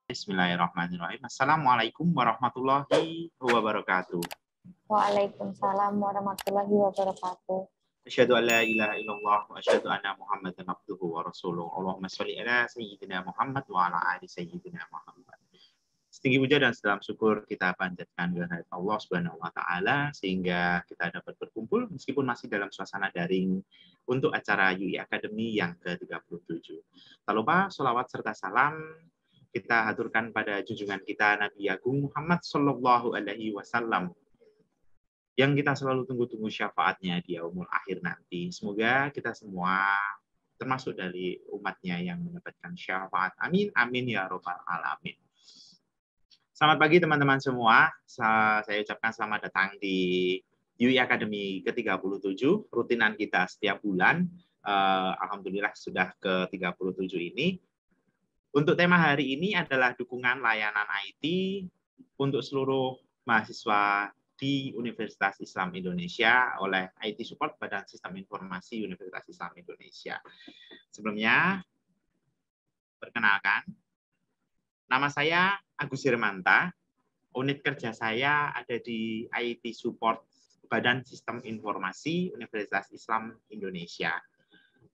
Bismillahirrahmanirrahim. Assalamualaikum warahmatullahi wabarakatuh. Waalaikumsalam warahmatullahi wabarakatuh. Asyhadu an la ilaha illallah wa asyhadu anna Muhammadan abduhu wa rasuluh. Allahumma sholli ala sayyidina Muhammad wa ala ali sayyidina Muhammad. Setinggi puja dan salam syukur kita panjatkan kehadirat Allah Subhanahu wa taala sehingga kita dapat berkumpul meskipun masih dalam suasana daring untuk acara UI Academy yang ke-37. Tak lupa sholawat serta salam kita haturkan pada junjungan kita Nabi Agung Muhammad Sallallahu Alaihi Wasallam yang kita selalu tunggu-tunggu syafaatnya di yaumul akhir nanti. Semoga kita semua termasuk dari umatnya yang mendapatkan syafaat. Amin, amin ya robbal alamin. Selamat pagi teman-teman semua. Saya ucapkan selamat datang di UI Academy ke-37, rutinan kita setiap bulan. Alhamdulillah sudah ke-37 ini. Untuk tema hari ini adalah dukungan layanan IT untuk seluruh mahasiswa di Universitas Islam Indonesia oleh IT Support Badan Sistem Informasi Universitas Islam Indonesia. Sebelumnya, perkenalkan, nama saya Agus Hermanta, unit kerja saya ada di IT Support Badan Sistem Informasi Universitas Islam Indonesia.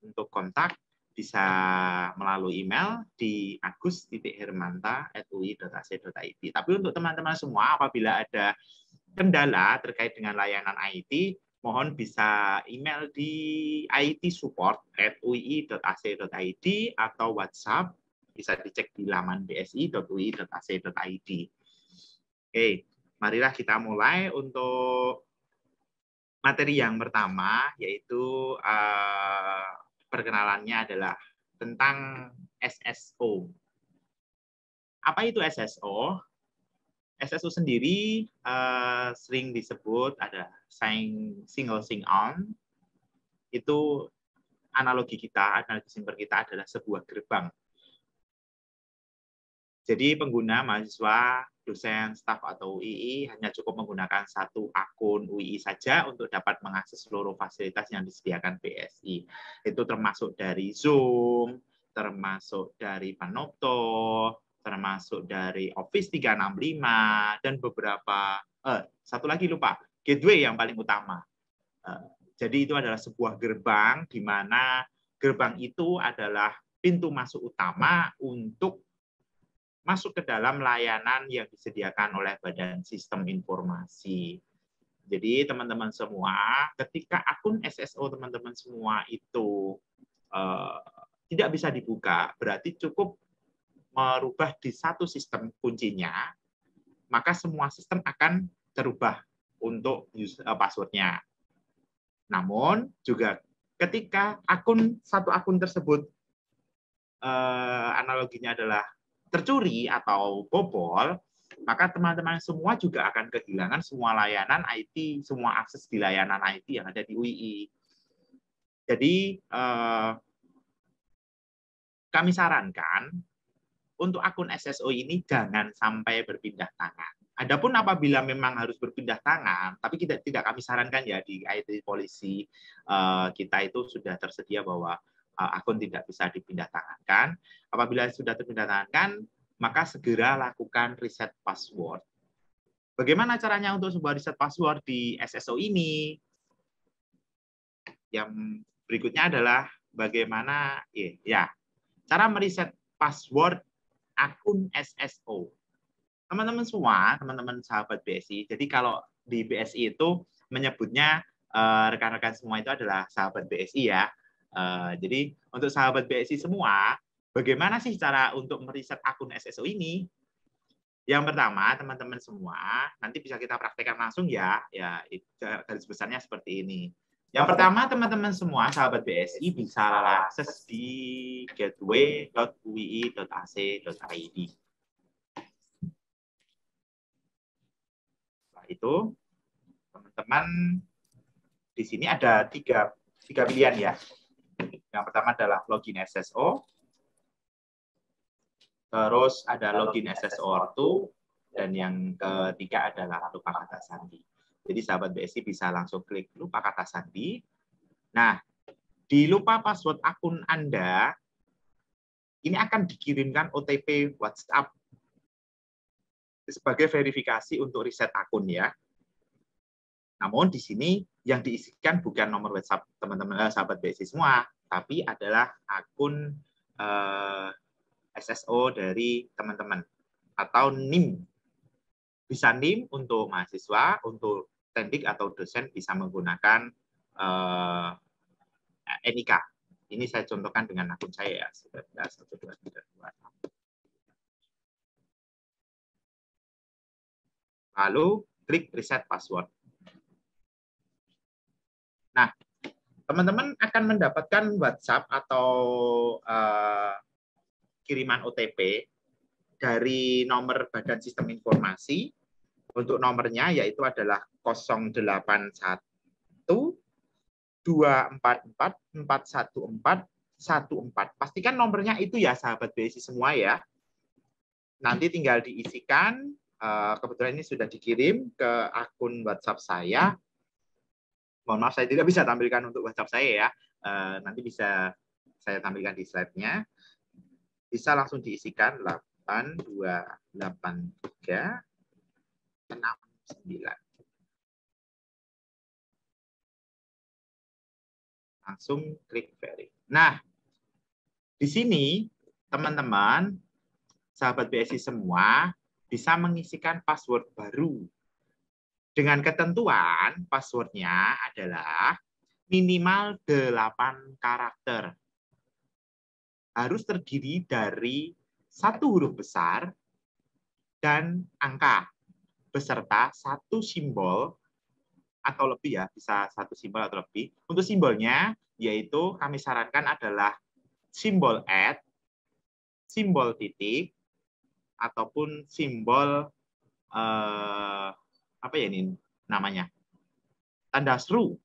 Untuk kontak, bisa melalui email di agus.hermanta@ui.ac.id. Tapi untuk teman-teman semua, apabila ada kendala terkait dengan layanan IT, mohon bisa email di itsupport@ui.ac.id atau WhatsApp, bisa dicek di laman bsi.ui.ac.id. Oke, marilah kita mulai untuk materi yang pertama, yaitu perkenalannya adalah tentang SSO. Apa itu SSO? SSO sendiri sering disebut ada single sign-on. Itu analogi sumber kita adalah sebuah gerbang. Jadi pengguna, mahasiswa, dosen, staf atau UI hanya cukup menggunakan satu akun UI saja untuk dapat mengakses seluruh fasilitas yang disediakan BSI. Itu termasuk dari Zoom, termasuk dari Panopto, termasuk dari Office 365, dan beberapa, satu lagi lupa, Gateway yang paling utama. Jadi itu adalah sebuah gerbang, di mana gerbang itu adalah pintu masuk utama untuk masuk ke dalam layanan yang disediakan oleh Badan Sistem Informasi. Jadi teman-teman semua, ketika akun SSO teman-teman semua itu tidak bisa dibuka, berarti cukup merubah di satu sistem kuncinya, maka semua sistem akan terubah untuk password-nya. Namun juga ketika satu akun tersebut analoginya adalah tercuri atau bobol, maka teman-teman semua juga akan kehilangan semua layanan IT, semua akses di layanan IT yang ada di UI. Jadi kami sarankan untuk akun SSO ini jangan sampai berpindah tangan. Adapun apabila memang harus berpindah tangan, tapi tidak kami sarankan ya, di IT polisi kita itu sudah tersedia bahwa akun tidak bisa dipindah tangankan. Apabila sudah terpindah tangankan, maka segera lakukan reset password. Bagaimana caranya untuk sebuah reset password di SSO ini? Yang berikutnya adalah bagaimana cara mereset password akun SSO. Teman-teman semua, teman-teman sahabat BSI, jadi kalau di BSI itu menyebutnya rekan-rekan semua itu adalah sahabat BSI ya. Jadi untuk sahabat BSI semua, bagaimana sih cara untuk mereset akun SSO ini? Yang pertama, teman-teman semua, nanti bisa kita praktekkan langsung ya. Garis besarnya seperti ini. Yang pertama, teman-teman semua, sahabat BSI bisa akses di gateway.ui.ac.id. Setelah itu, teman-teman, di sini ada tiga pilihan ya. Yang pertama adalah login SSO, terus ada login SSO2, dan yang ketiga adalah lupa kata sandi. Jadi sahabat BSI bisa langsung klik lupa kata sandi. Nah, di lupa password akun Anda, ini akan dikirimkan OTP WhatsApp sebagai verifikasi untuk riset akun ya. Namun di sini yang diisikan bukan nomor WhatsApp teman-teman sahabat BSI semua, tapi adalah akun SSO dari teman-teman atau NIM. Bisa NIM untuk mahasiswa, untuk tendik atau dosen bisa menggunakan NIK. Ini saya contohkan dengan akun saya ya. 19 1 2 3 2 6. Lalu klik reset password. Nah, teman-teman akan mendapatkan WhatsApp atau kiriman OTP dari nomor Badan Sistem Informasi. Untuk nomornya yaitu adalah 081 244 414 14. Pastikan nomornya itu ya sahabat BSI semua ya. Nanti tinggal diisikan. Kebetulan ini sudah dikirim ke akun WhatsApp saya. Mohon maaf saya tidak bisa tampilkan untuk WhatsApp saya ya. Nanti bisa saya tampilkan di slide-nya. Bisa langsung diisikan 8283 69. Langsung klik verify. Nah, di sini teman-teman, sahabat BSI semua bisa mengisikan password baru. Dengan ketentuan passwordnya adalah minimal 8 karakter. Harus terdiri dari 1 huruf besar dan angka, beserta 1 simbol atau lebih ya, bisa 1 simbol atau lebih. Untuk simbolnya, yaitu kami sarankan adalah simbol @ simbol titik, ataupun simbol apa ya ini namanya, tanda seru.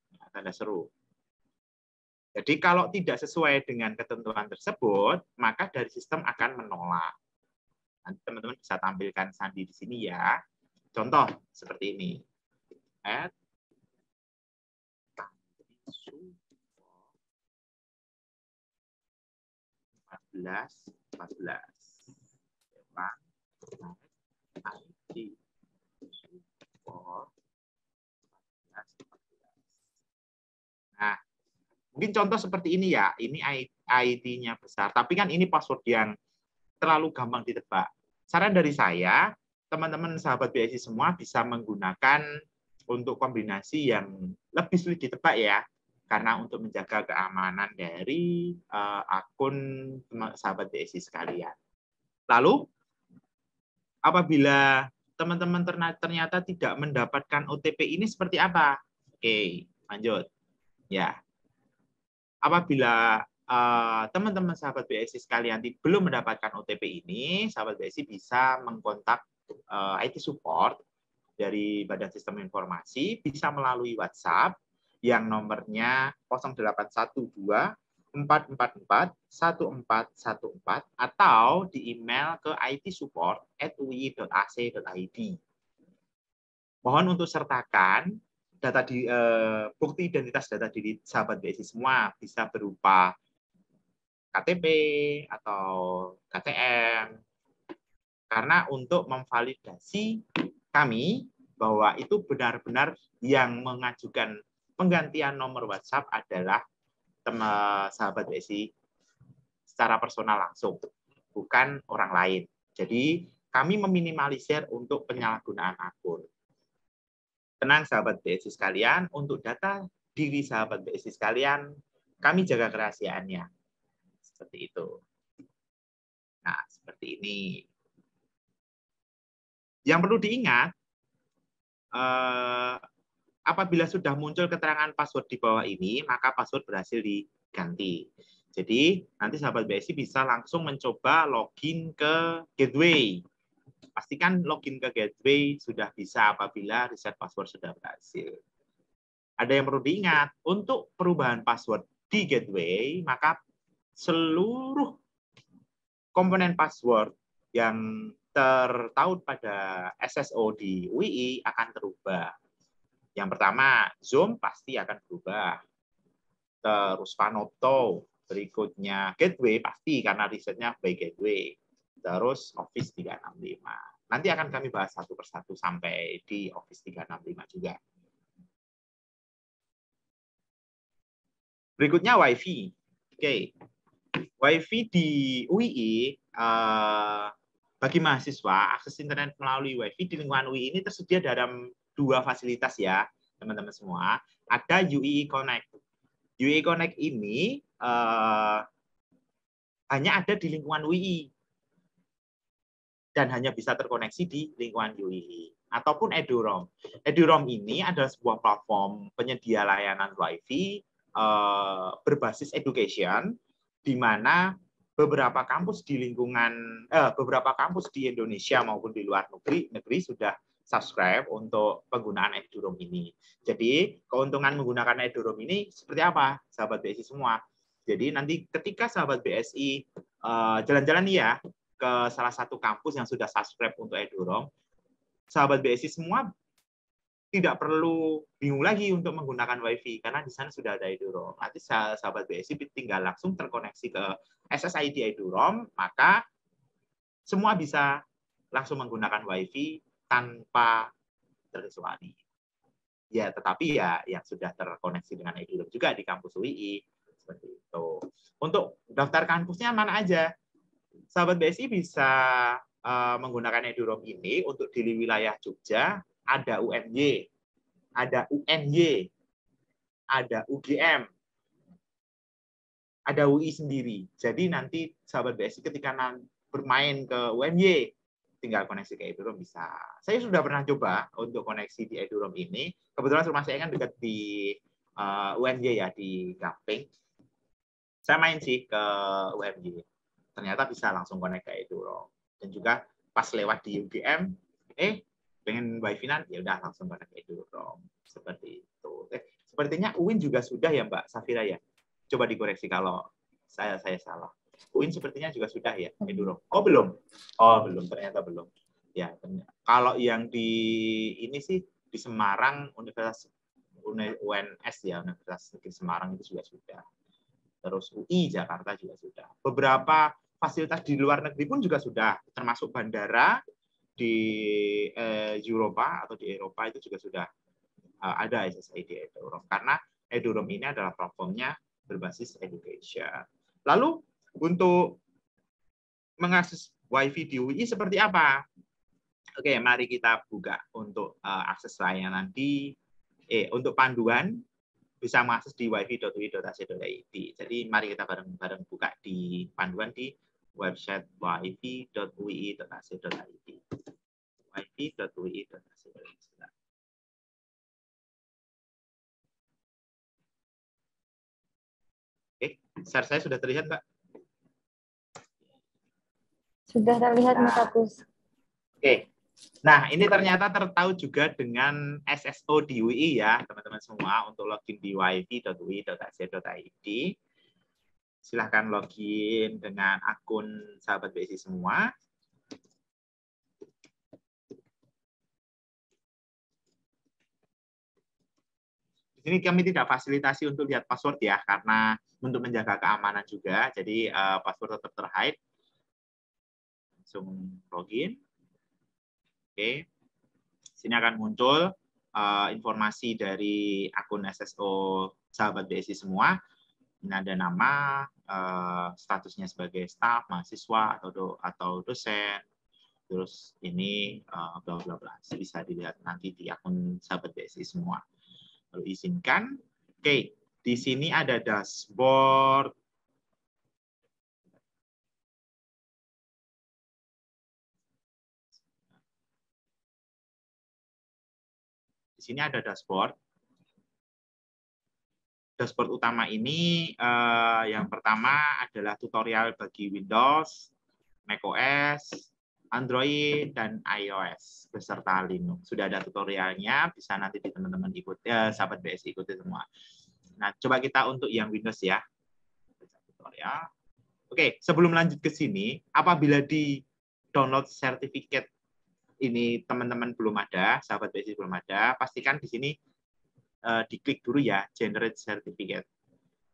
Jadi kalau tidak sesuai dengan ketentuan tersebut, maka dari sistem akan menolak. Nanti teman-teman bisa tampilkan sandi di sini ya. Contoh seperti ini. @ 14. Nah, mungkin contoh seperti ini ya. Ini ID-nya besar, tapi kan ini password yang terlalu gampang ditebak. Saran dari saya, teman-teman sahabat BSI semua bisa menggunakan untuk kombinasi yang lebih sulit ditebak ya. Karena untuk menjaga keamanan dari akun sahabat BSI sekalian. Lalu, apabila teman-teman ternyata tidak mendapatkan OTP ini seperti apa? Oke, lanjut. Ya, apabila teman-teman sahabat BSI sekalian belum mendapatkan OTP ini, sahabat BSI bisa mengkontak IT support dari Badan Sistem Informasi, bisa melalui WhatsApp yang nomornya 0812 444 1414 atau di email ke itsupport@ui.ac.id. Mohon untuk sertakan data bukti identitas data diri sahabat BSI semua, bisa berupa KTP atau KTM, karena untuk memvalidasi kami bahwa itu benar-benar yang mengajukan penggantian nomor WhatsApp adalah sahabat BSI secara personal langsung, bukan orang lain. Jadi kami meminimalisir untuk penyalahgunaan akun. Tenang sahabat BSI sekalian, untuk data diri sahabat BSI sekalian, kami jaga kerahasiaannya. Seperti itu. Nah, seperti ini. Yang perlu diingat, apabila sudah muncul keterangan password di bawah ini, maka password berhasil diganti. Jadi, nanti sahabat BSI bisa langsung mencoba login ke gateway. Pastikan login ke gateway sudah bisa apabila reset password sudah berhasil. Ada yang perlu diingat, untuk perubahan password di gateway, maka seluruh komponen password yang tertaut pada SSO di UI akan terubah. Yang pertama, Zoom pasti akan berubah. Terus Panopto, berikutnya Gateway pasti karena risetnya by Gateway. Terus Office 365. nanti akan kami bahas satu persatu sampai di Office 365 juga. Berikutnya WiFi. Oke. WiFi di UII bagi mahasiswa akses internet melalui WiFi di lingkungan UII ini tersedia dalam 2 fasilitas ya, teman-teman semua. Ada UII Connect. UII Connect ini hanya ada di lingkungan UII dan hanya bisa terkoneksi di lingkungan UII ataupun EduRoam. EduRoam ini adalah sebuah platform penyedia layanan WiFi berbasis education, di mana beberapa kampus di lingkungan beberapa kampus di Indonesia maupun di luar negeri sudah subscribe untuk penggunaan EduRoam ini. Jadi keuntungan menggunakan EduRoam ini seperti apa, sahabat BSI semua? Jadi nanti ketika sahabat BSI jalan-jalan ya ke salah satu kampus yang sudah subscribe untuk EduRoam, sahabat BSI semua tidak perlu bingung lagi untuk menggunakan WiFi karena di sana sudah ada EduRoam. Nanti sahabat BSI tinggal langsung terkoneksi ke SSID EduRoam, maka semua bisa langsung menggunakan WiFi tanpa terkecuali. Ya, tetapi ya yang sudah terkoneksi dengan EduRoam juga di kampus UII seperti itu. Untuk daftar kampusnya mana aja? Sahabat BSI bisa menggunakan EduRoam ini untuk di wilayah Jogja, ada UMY, ada UNY, ada UGM, ada UI sendiri. Jadi nanti sahabat BSI ketika bermain ke UMY, tinggal koneksi ke EduRoam bisa. Saya sudah pernah coba untuk koneksi di EduRoam ini. Kebetulan rumah saya kan dekat di UMY ya, di Gamping. Saya main sih ke UMY. Ternyata bisa langsung connect ke EduRoam. Dan juga pas lewat di UGM, pengen WiFi-an, ya udah langsung connect ke EduRoam. Seperti itu. Sepertinya UIN juga sudah ya Mbak Safira ya. Coba dikoreksi kalau saya salah. UIN sepertinya juga sudah ya EduRoam. Oh belum. Oh belum, ternyata belum. Ya, ternyata. Kalau yang di ini sih di Semarang UNS ya, Universitas Negeri Semarang itu juga sudah. Terus UI Jakarta juga sudah. Beberapa fasilitas di luar negeri pun juga sudah, termasuk bandara di Eropa atau di Eropa itu juga sudah ada SSID EduRoam. Karena EduRoam ini adalah platformnya berbasis education. Lalu untuk mengakses WiFi di UI seperti apa? Oke, mari kita buka untuk akses layanan untuk panduan bisa mengakses di wifi.ui.ac.id. Jadi mari kita bareng-bareng buka di panduan di website wifi.ui.ac.id. wifi.ui.ac.id. Oke, share saya sudah terlihat, Mbak? Sudah terlihat, Mas Agus. Oke. Nah, ini ternyata tertaut juga dengan SSO di UI ya, teman-teman semua, untuk login di wifi.ui.ac.id. Silahkan login dengan akun sahabat BSI semua. Di sini kami tidak fasilitasi untuk lihat password ya, karena untuk menjaga keamanan juga, jadi password tetap terhide. Langsung login. Oke, sini akan muncul informasi dari akun SSO sahabat BSI semua. Ini ada nama, statusnya sebagai staf, mahasiswa atau dosen. Terus ini bla bla bla. Bisa dilihat nanti di akun sahabat BSI semua. Lalu izinkan. Oke, di sini ada dashboard. Di sini ada dashboard. Dashboard utama ini yang pertama adalah tutorial bagi Windows, macOS, Android, dan iOS beserta Linux. Sudah ada tutorialnya, bisa nanti teman-teman ikuti, sahabat BSI ikuti semua. Nah, coba kita untuk yang Windows ya. Tutorial. Oke, sebelum lanjut ke sini, apabila di download sertifikat ini teman-teman belum ada, sahabat BSI belum ada, pastikan di sini diklik dulu ya, generate certificate.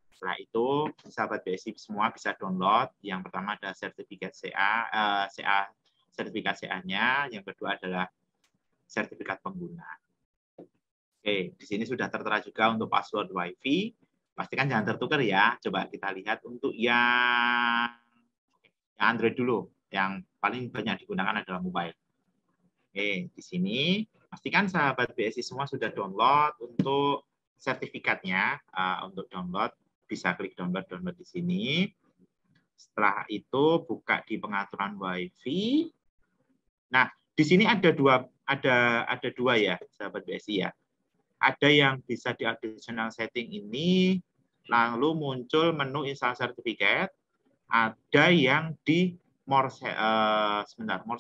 Setelah itu, sahabat BSI semua bisa download. Yang pertama ada sertifikat CA sertifikat CA-nya, yang kedua adalah sertifikat pengguna. Oke, di sini sudah tertera juga untuk password WiFi. Pastikan jangan tertukar ya. Coba kita lihat untuk yang Android dulu. Yang paling banyak digunakan adalah mobile. Oke, di sini pastikan sahabat BSI semua sudah download untuk sertifikatnya. Untuk download, bisa klik download di sini. Setelah itu buka di pengaturan WiFi. Nah, di sini ada dua ya, sahabat BSI ya. Ada yang bisa di additional setting ini, lalu muncul menu install certificate. Ada yang di more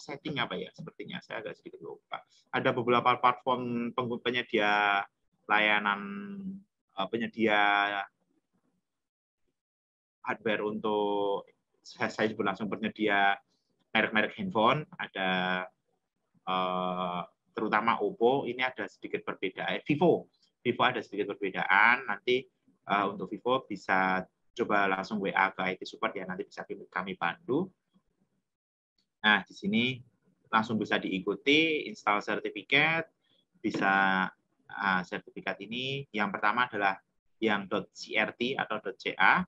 setting apa ya? Sepertinya saya agak sedikit lupa. Ada beberapa platform penyedia layanan penyedia hardware untuk saya sebut langsung penyedia merek-merek handphone. Ada terutama Oppo, ini ada sedikit perbedaan. Vivo ada sedikit perbedaan. Nanti untuk Vivo bisa coba langsung WA ke IT support ya, nanti bisa kami bantu. Nah, di sini langsung bisa diikuti install sertifikat. Bisa sertifikat ini yang pertama adalah yang .crt atau .ca.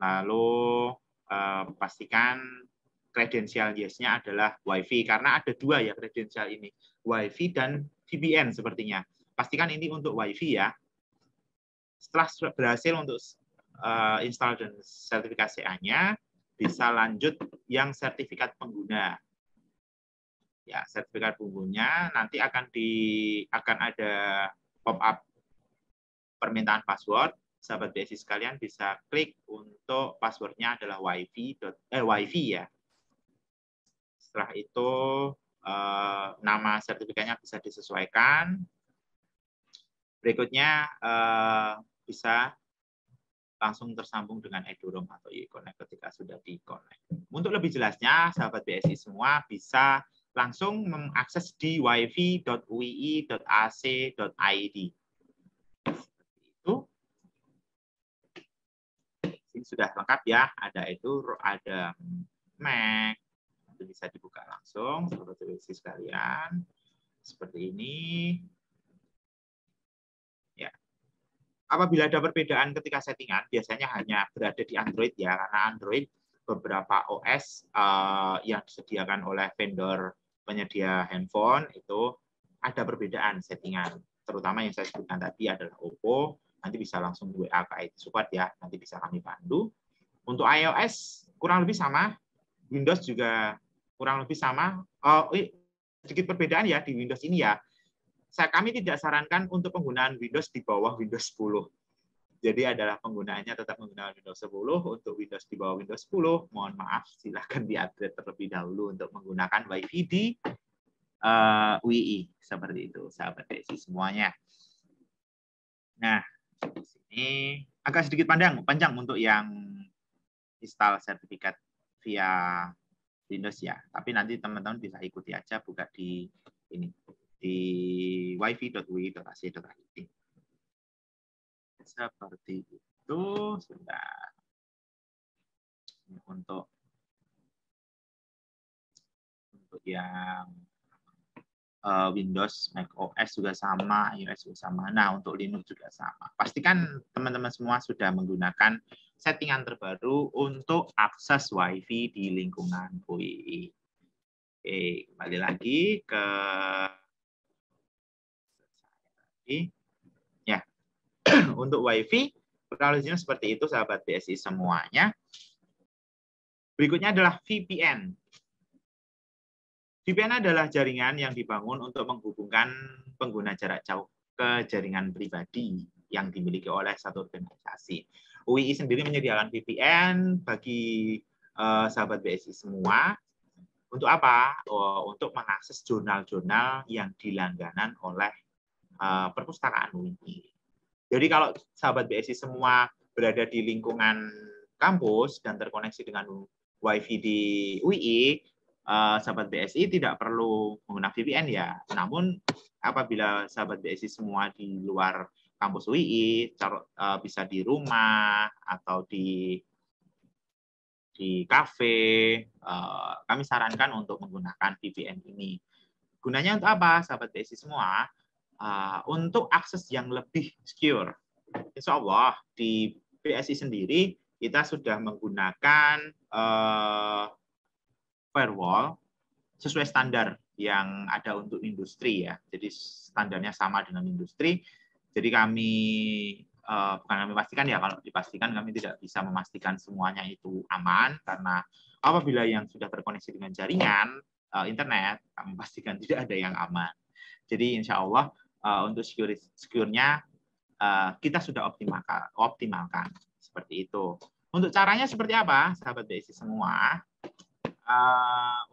Lalu pastikan kredensial yes-nya adalah WiFi, karena ada dua ya kredensial ini, WiFi dan VPN sepertinya. Pastikan ini untuk WiFi ya. Setelah berhasil untuk install dan sertifikat CA-nya, bisa lanjut yang sertifikat pengguna. Ya, sertifikat pengguna nanti akan ada pop-up permintaan password. Sahabat BSI sekalian bisa klik untuk passwordnya adalah WiFi ya. Setelah itu nama sertifikatnya bisa disesuaikan. Berikutnya bisa langsung tersambung dengan eduroam atau e-connect ketika sudah di-connect. Untuk lebih jelasnya, sahabat BSI semua bisa langsung mengakses di wifi.ui.ac.id. Itu ini sudah lengkap ya, ada Mac, itu bisa dibuka langsung seperti BSI sekalian. Seperti ini. Ya. Apabila ada perbedaan ketika settingan, biasanya hanya berada di Android ya, karena Android beberapa OS yang disediakan oleh vendor penyedia handphone itu ada perbedaan settingan. Terutama yang saya sebutkan tadi adalah Oppo, nanti bisa langsung WA ke IT support ya, nanti bisa kami bantu. Untuk iOS kurang lebih sama, Windows juga kurang lebih sama. Sedikit perbedaan ya di Windows ini ya. Kami tidak sarankan untuk penggunaan Windows di bawah Windows 10. Jadi adalah penggunaannya tetap menggunakan Windows 10. Untuk Windows di bawah Windows 10, mohon maaf, silahkan di-upgrade terlebih dahulu untuk menggunakan WiFi di UI. Seperti itu, sahabat BSI semuanya. Nah, di sini agak sedikit panjang untuk yang install sertifikat via Windows ya. Tapi nanti teman-teman bisa ikuti aja, buka di ini di wifi.ui.ac.id. Seperti itu sudah. Untuk yang Windows, Mac OS juga sama, iOS juga sama. Nah, untuk Linux juga sama. Pastikan teman-teman semua sudah menggunakan settingan terbaru untuk akses WiFi di lingkungan UI. Oke, kembali lagi ke ya. Untuk WiFi, kronologinya seperti itu, sahabat BSI semuanya. Berikutnya adalah VPN. VPN adalah jaringan yang dibangun untuk menghubungkan pengguna jarak jauh ke jaringan pribadi yang dimiliki oleh satu organisasi. UI sendiri menyediakan VPN bagi sahabat BSI semua. Untuk apa? Untuk mengakses jurnal-jurnal yang dilangganan oleh perpustakaan UI. Jadi kalau sahabat BSI semua berada di lingkungan kampus dan terkoneksi dengan WiFi di UI, sahabat BSI tidak perlu menggunakan VPN ya. Namun apabila sahabat BSI semua di luar kampus UI, bisa di rumah atau di di kafe, kami sarankan untuk menggunakan VPN ini. Gunanya untuk apa, sahabat BSI semua? Untuk akses yang lebih secure. Insya Allah di BSI sendiri kita sudah menggunakan firewall sesuai standar yang ada untuk industri ya. Jadi standarnya sama dengan industri. Jadi kami bukan kami pastikan ya, kalau dipastikan kami tidak bisa memastikan semuanya itu aman, karena apabila yang sudah terkoneksi dengan jaringan internet, kami pastikan tidak ada yang aman. Jadi insya Allah untuk secure-nya kita sudah optimalkan seperti itu. Untuk caranya seperti apa, sahabat BSI semua?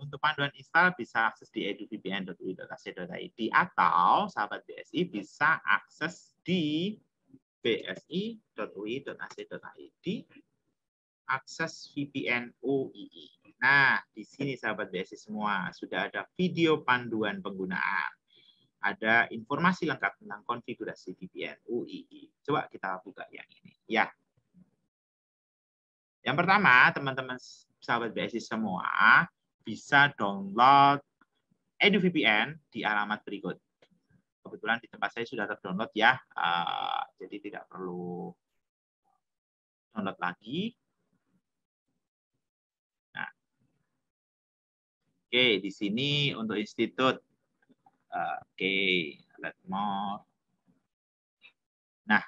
Untuk panduan install bisa akses di eduvpn.ui.ac.id atau sahabat BSI bisa akses di bsi.ui.ac.id akses VPN UII. Nah, di sini sahabat BSI semua sudah ada video panduan penggunaan. Ada informasi lengkap tentang konfigurasi VPN UII. Coba kita buka yang ini. Ya. Yang pertama, teman-teman sahabat BSI semua bisa download EduVPN di alamat berikut. Kebetulan di tempat saya sudah terdownload ya, jadi tidak perlu download lagi. Nah, oke, di sini untuk institut, oke, let more. Nah,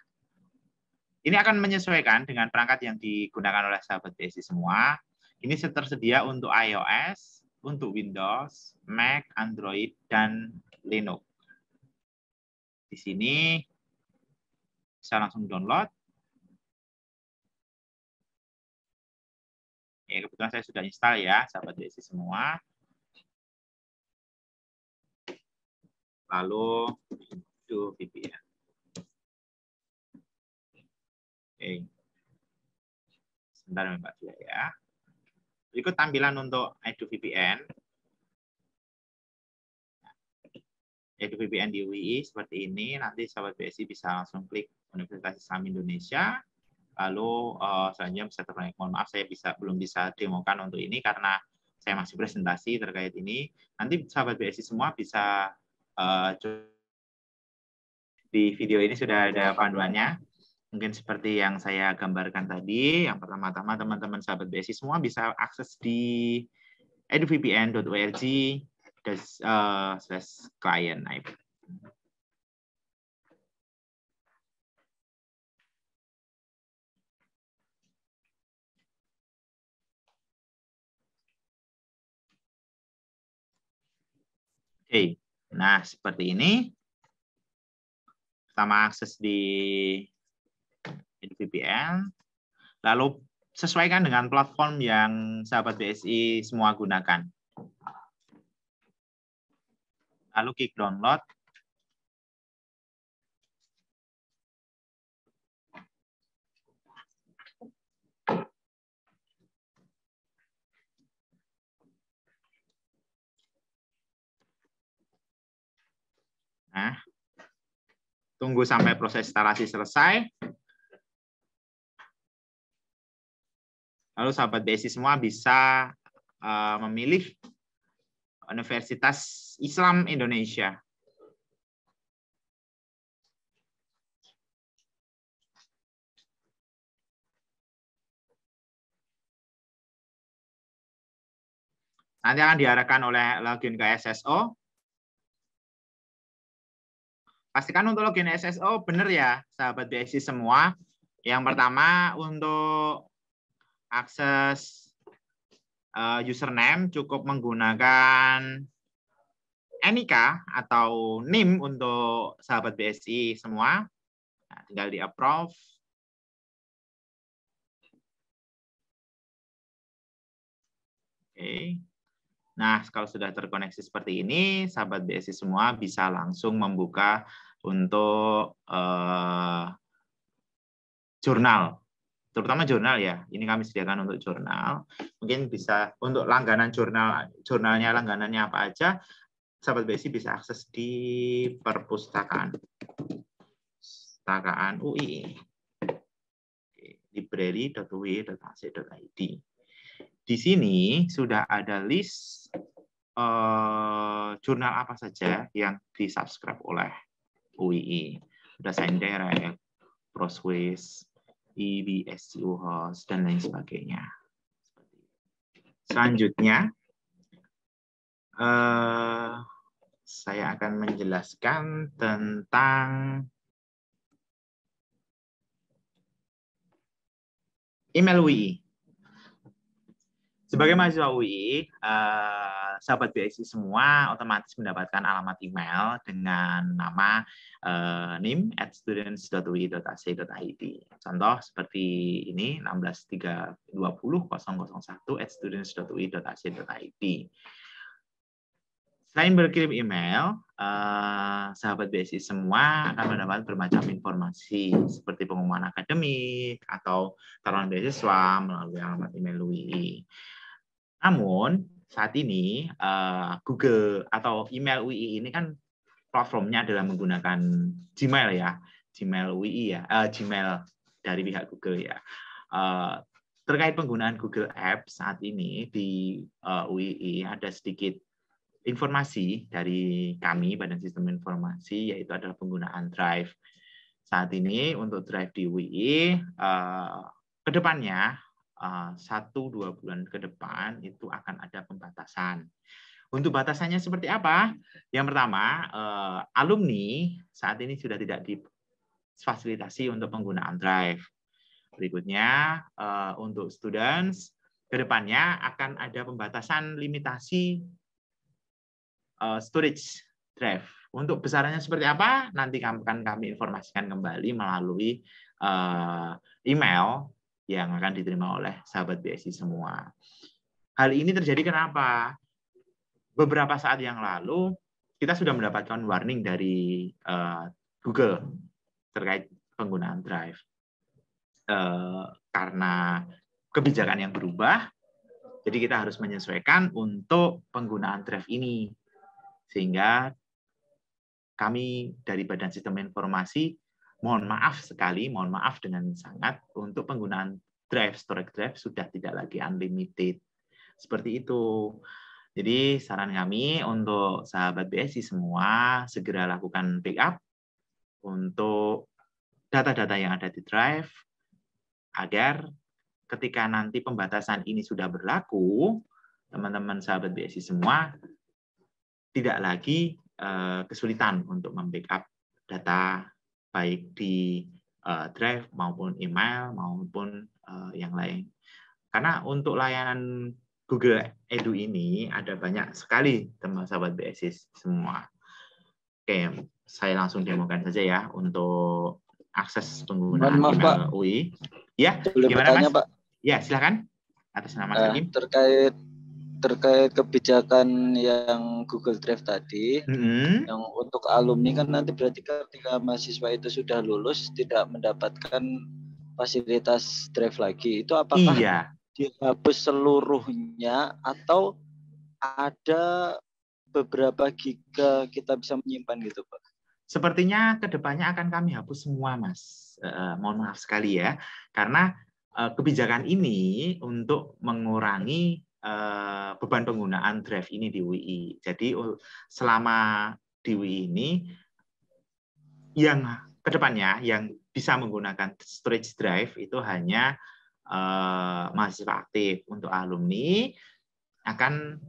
ini akan menyesuaikan dengan perangkat yang digunakan oleh sahabat BSI semua. Ini tersedia untuk iOS, untuk Windows, Mac, Android, dan Linux. Di sini bisa langsung download. Ya, kebetulan saya sudah install ya, sahabat BSI semua. Lalu itu VPN. Oke. Sebentar Mbak Fia ya. Berikut tampilan untuk EduVPN. EduVPN di UII seperti ini. Nanti sahabat BSI bisa langsung klik Universitas Islam Indonesia. Lalu selanjutnya bisa terkonek. Mohon maaf saya belum bisa demokan untuk ini karena saya masih presentasi terkait ini. Nanti sahabat BSI semua bisa di video ini sudah ada panduannya. Mungkin seperti yang saya gambarkan tadi. Yang pertama-tama teman-teman sahabat BSI semua bisa akses di eduvpn.org/client. Oke, nah seperti ini. Pertama akses di EduVPN, lalu sesuaikan dengan platform yang sahabat BSI semua gunakan. Lalu klik download. Nah, tunggu sampai proses instalasi selesai. Lalu sahabat BSI semua bisa memilih Universitas Islam Indonesia. Nanti akan diarahkan oleh login ke SSO. Pastikan untuk login SSO benar ya, sahabat BSI semua. Yang pertama untuk akses username cukup menggunakan NIK atau NIM untuk sahabat BSI semua. Nah, tinggal di approve. Oke. Nah, kalau sudah terkoneksi seperti ini, sahabat BSI semua bisa langsung membuka untuk jurnal. Terutama jurnal ya. Ini kami sediakan untuk jurnal. Mungkin bisa untuk langganan jurnalnya langganannya apa aja, sahabat BSI bisa akses di perpustakaan. Perpustakaan UII. library.ui.ac.id. Di sini sudah ada list jurnal apa saja yang di-subscribe oleh UII. Sudah Sains Direct, Proswiss, IBSCU Host, dan lain sebagainya. Selanjutnya, saya akan menjelaskan tentang email UII. Sebagai mahasiswa UI, sahabat BSI semua otomatis mendapatkan alamat email dengan nama nim@students.ui.ac.id. Contoh seperti ini 16.30.001@students.ui.ac.id. Selain berkirim email, sahabat BSI semua akan mendapat bermacam informasi seperti pengumuman akademik atau tawaran beasiswa melalui alamat email UI. Namun saat ini Google atau email UI ini kan platformnya adalah menggunakan Gmail ya, Gmail UI ya, Gmail dari pihak Google ya. Terkait penggunaan Google Apps saat ini di UII ada sedikit informasi dari kami Badan Sistem Informasi, yaitu adalah penggunaan Drive. Saat ini untuk Drive di UII ke depannya 1-2 bulan ke depan itu akan ada pembatasan. Untuk batasannya seperti apa? Yang pertama, alumni saat ini sudah tidak difasilitasi untuk penggunaan Drive. Berikutnya, untuk students, ke depannya akan ada pembatasan limitasi storage Drive. Untuk besarannya seperti apa? Nanti akan kami informasikan kembali melalui email yang akan diterima oleh sahabat BSI semua. Hal ini terjadi kenapa? Beberapa saat yang lalu, kita sudah mendapatkan warning dari Google terkait penggunaan Drive. Karena kebijakan yang berubah, jadi kita harus menyesuaikan untuk penggunaan Drive ini. Sehingga kami dari Badan Sistem Informasi mohon maaf sekali, mohon maaf dengan sangat untuk penggunaan Drive, storage Drive sudah tidak lagi unlimited. Seperti itu. Jadi saran kami untuk sahabat BSI semua segera lakukan backup untuk data-data yang ada di Drive agar ketika nanti pembatasan ini sudah berlaku, teman-teman sahabat BSI semua tidak lagi kesulitan untuk membackup data baik di Drive maupun email maupun yang lain. Karena untuk layanan Google Edu ini ada banyak sekali teman sahabat BSI semua. Oke, saya langsung demokan saja ya untuk akses penggunaan Maaf, email Pak. UI. Ya, boleh gimana bertanya, Mas? Pak? Ya, silakan. Atas nama Hakim. Terkait kebijakan yang Google Drive tadi, yang untuk alumni kan nanti berarti ketika mahasiswa itu sudah lulus tidak mendapatkan fasilitas Drive lagi. Itu apakah dihapus seluruhnya atau ada beberapa giga kita bisa menyimpan gitu, Pak? Sepertinya kedepannya akan kami hapus semua, Mas. Mohon maaf sekali ya, karena kebijakan ini untuk mengurangi beban penggunaan Drive ini di UI. Jadi selama di UI ini yang kedepannya yang bisa menggunakan storage Drive itu hanya mahasiswa aktif. Untuk alumni akan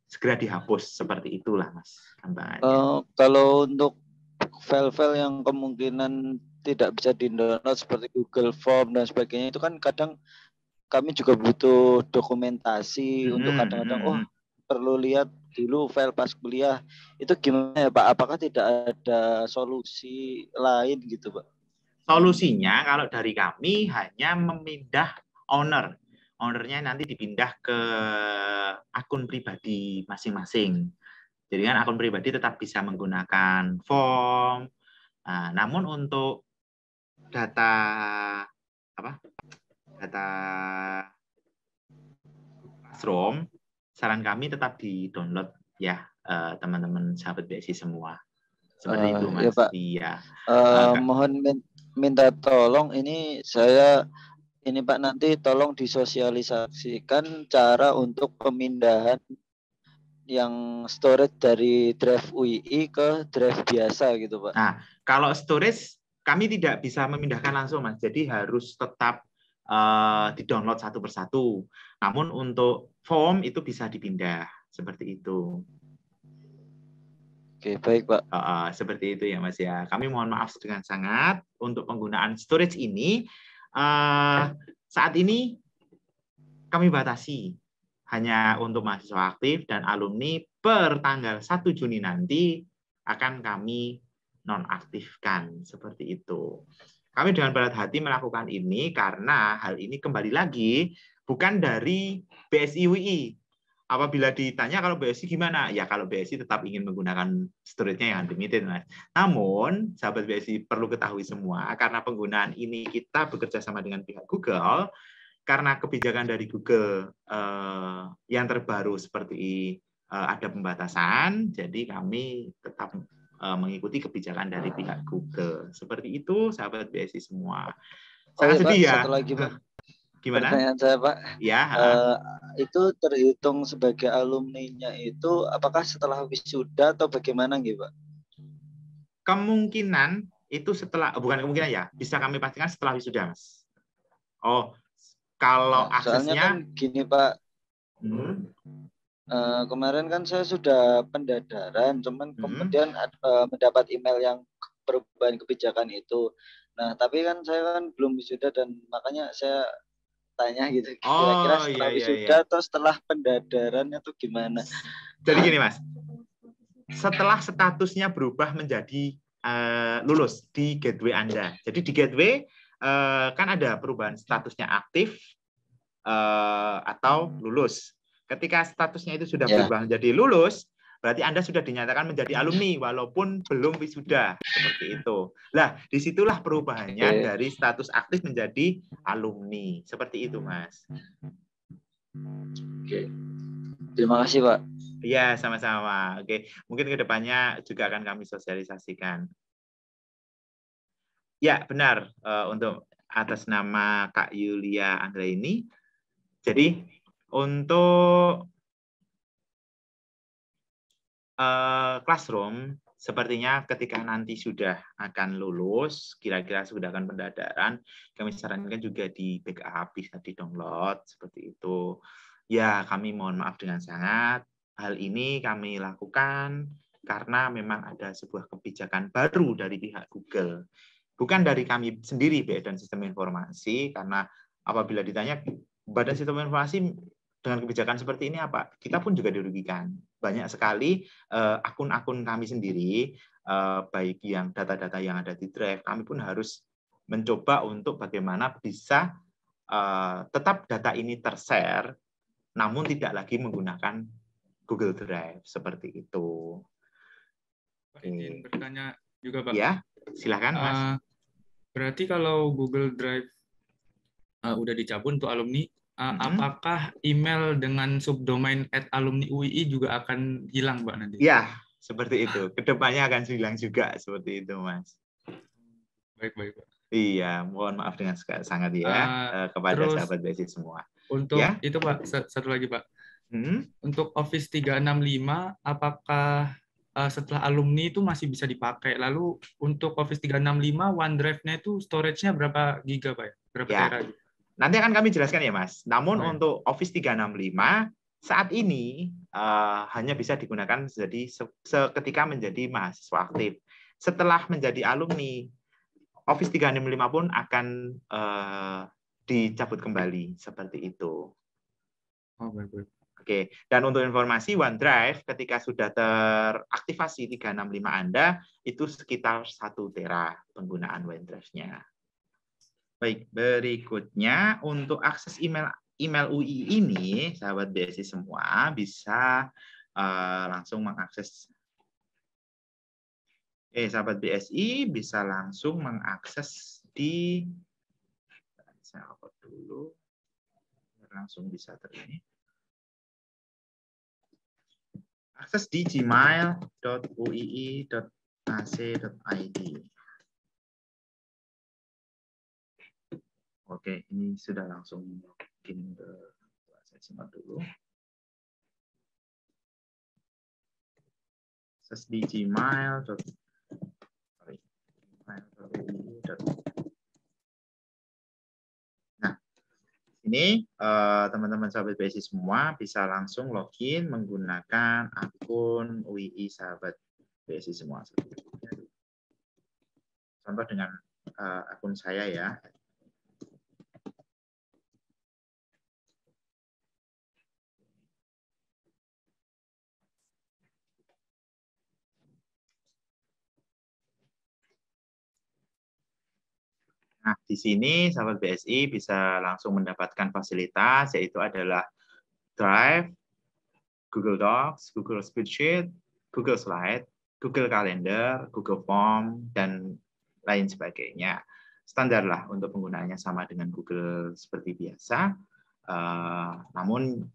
segera dihapus, seperti itulah Mas gambarannya. Kalau untuk file-file yang kemungkinan tidak bisa di-download seperti Google Form dan sebagainya itu kan kadang kami juga butuh dokumentasi untuk kadang-kadang perlu lihat dulu file pas kuliah. Itu gimana ya Pak? Apakah tidak ada solusi lain gitu Pak? Solusinya kalau dari kami hanya memindah ownernya nanti dipindah ke akun pribadi masing-masing. Jadi kan akun pribadi tetap bisa menggunakan form. Nah, namun untuk data Classroom, saran kami tetap di-download ya teman-teman sahabat BSI semua. Seperti itu Mas. Ya, Pak. Iya. Mohon minta tolong ini saya Ini Pak, nanti tolong disosialisasikan cara untuk pemindahan yang storage dari drive UII ke drive biasa gitu Pak. Nah, kalau storage kami tidak bisa memindahkan langsung Mas, jadi harus tetap di-download satu persatu. Namun untuk form itu bisa dipindah, seperti itu. Oke, baik Pak. Seperti itu ya Mas ya. Kami mohon maaf dengan sangat untuk penggunaan storage ini. Saat ini kami batasi hanya untuk mahasiswa aktif dan alumni per tanggal 1 Juni nanti akan kami nonaktifkan, seperti itu. Kami dengan berat hati melakukan ini karena hal ini kembali lagi bukan dari BSI UI. Apabila ditanya kalau BSI gimana? Ya kalau BSI tetap ingin menggunakan storage-nya yang unlimited, Mas. Namun, sahabat BSI perlu ketahui semua, karena penggunaan ini kita bekerja sama dengan pihak Google, karena kebijakan dari Google yang terbaru seperti ada pembatasan, jadi kami tetap mengikuti kebijakan dari pihak Google. Seperti itu, sahabat BSI semua. Sangat sedih ya. Satu lagi Pak. Gimana? Pertanyaan saya Pak. Ya. Itu terhitung sebagai alumninya itu apakah setelah wisuda atau bagaimana gitu Pak? Kemungkinan itu setelah, bukan kemungkinan ya, bisa kami pastikan setelah wisuda, Mas. Oh, kalau aksesnya soalnya kan gini Pak, kemarin kan saya sudah pendadaran, cuman kemudian mendapat email yang perubahan kebijakan itu. Nah, tapi kan saya kan belum wisuda dan makanya saya tanya gitu. Kira-kira setelah wisuda atau setelah pendadarannya tuh gimana? Jadi gini Mas, setelah statusnya berubah menjadi lulus di gateway Anda. Jadi di gateway kan ada perubahan statusnya aktif atau lulus. Ketika statusnya itu sudah berubah menjadi lulus, berarti Anda sudah dinyatakan menjadi alumni walaupun belum wisuda, seperti itu. Lah, disitulah perubahannya dari status aktif menjadi alumni, seperti itu, Mas. Oke. Terima kasih, Pak. Iya, sama-sama. Oke, mungkin kedepannya juga akan kami sosialisasikan. Ya, benar. Untuk atas nama Kak Yulia Anggraini. Jadi, untuk classroom, sepertinya ketika nanti sudah akan lulus, kira-kira sudah akan pendadaran, kami sarankan juga di backup, bisa di-download, seperti itu. Ya, kami mohon maaf dengan sangat. Hal ini kami lakukan karena memang ada sebuah kebijakan baru dari pihak Google. Bukan dari kami sendiri, Badan Sistem Informasi, karena apabila ditanya, Badan Sistem Informasi dengan kebijakan seperti ini apa? Kita pun juga dirugikan. Banyak sekali akun-akun kami sendiri, baik yang data-data yang ada di Drive, kami pun harus mencoba untuk bagaimana bisa tetap data ini ter-share, namun tidak lagi menggunakan Google Drive, seperti itu. Pak, izin bertanya juga, Pak. Ya, silakan, Mas. Berarti kalau Google Drive udah dicabut untuk alumni, apakah email dengan subdomain @alumni_UII juga akan hilang, Pak, nanti? Ya, seperti itu. Kedepannya akan hilang juga, seperti itu, Mas. Baik, Pak. Iya, mohon maaf dengan sangat ya kepada terus, sahabat BSI semua. Untuk itu, Pak, satu lagi, Pak. Untuk Office 365, apakah setelah alumni itu masih bisa dipakai? Lalu untuk Office 365, OneDrive-nya itu storage-nya berapa giga, Pak? Berapa tera? Nanti akan kami jelaskan ya, Mas. Namun untuk Office 365 saat ini hanya bisa digunakan jadi seketika menjadi mahasiswa aktif. Setelah menjadi alumni, Office 365 pun akan dicabut kembali, seperti itu. Oh, baik. Oke, dan untuk informasi OneDrive ketika sudah teraktivasi 365 Anda itu sekitar 1 tera penggunaan OneDrive-nya. Baik, berikutnya untuk akses email UI ini, sahabat BSI semua bisa langsung mengakses. Sahabat BSI bisa langsung mengakses di, saya upload dulu, langsung bisa terini. Akses di gmail.uii.ac.id. Oke, ini sudah langsung login ke saya simak dulu. Akses di Gmail. Nah, ini teman-teman sahabat BSI semua bisa langsung login menggunakan akun UII sahabat BSI semua. Contoh dengan akun saya ya. Nah, di sini sahabat BSI bisa langsung mendapatkan fasilitas, yaitu adalah Drive, Google Docs, Google Spreadsheet, Google Slide, Google Calendar, Google Form, dan lain sebagainya. Standar lah untuk penggunaannya sama dengan Google seperti biasa. Namun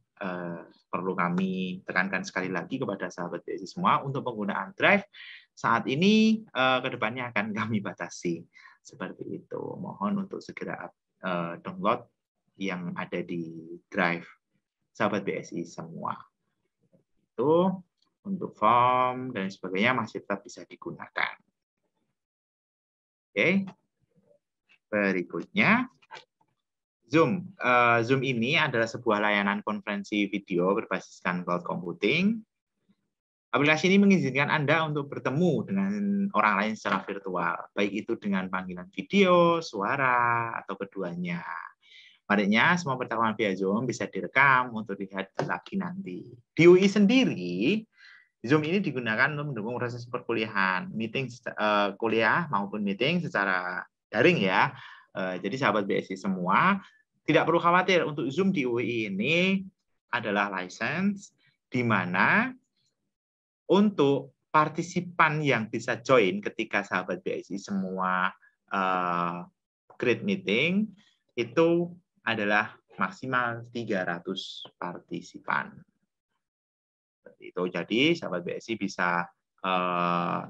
perlu kami tekankan sekali lagi kepada sahabat BSI semua untuk penggunaan Drive saat ini kedepannya akan kami batasi. Seperti itu. Mohon untuk segera download yang ada di Drive sahabat BSI semua. Itu untuk form dan sebagainya masih tetap bisa digunakan. Oke. Berikutnya Zoom. Zoom ini adalah sebuah layanan konferensi video berbasiskan cloud computing. Aplikasi ini mengizinkan Anda untuk bertemu dengan orang lain secara virtual, baik itu dengan panggilan video, suara, atau keduanya. Baliknya, semua pertemuan via Zoom bisa direkam untuk dilihat lagi nanti. Di UI sendiri, Zoom ini digunakan untuk mendukung proses perkuliahan, meeting kuliah maupun meeting secara daring ya. Jadi sahabat BSI semua, tidak perlu khawatir untuk Zoom di UI ini adalah license, di mana untuk partisipan yang bisa join ketika sahabat BSI semua create meeting itu adalah maksimal 300 partisipan. Seperti itu. Jadi sahabat BSI bisa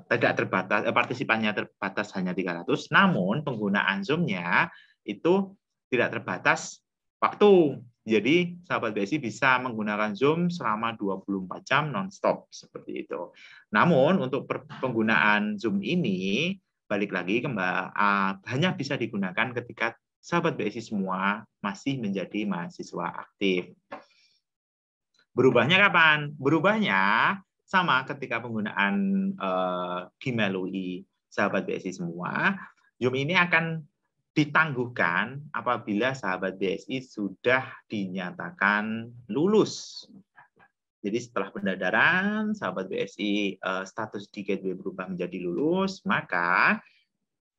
tidak terbatas, partisipannya terbatas hanya 300, namun penggunaan Zoom-nya itu tidak terbatas waktu. Jadi sahabat BSI bisa menggunakan Zoom selama 24 jam non-stop seperti itu. Namun untuk penggunaan Zoom ini balik lagi hanya bisa digunakan ketika sahabat BSI semua masih menjadi mahasiswa aktif. Berubahnya kapan? Berubahnya sama ketika penggunaan Gmail UI sahabat BSI semua. Zoom ini akan ditangguhkan apabila sahabat BSI sudah dinyatakan lulus. Jadi setelah pendaftaran, sahabat BSI status di Gateway berubah menjadi lulus, maka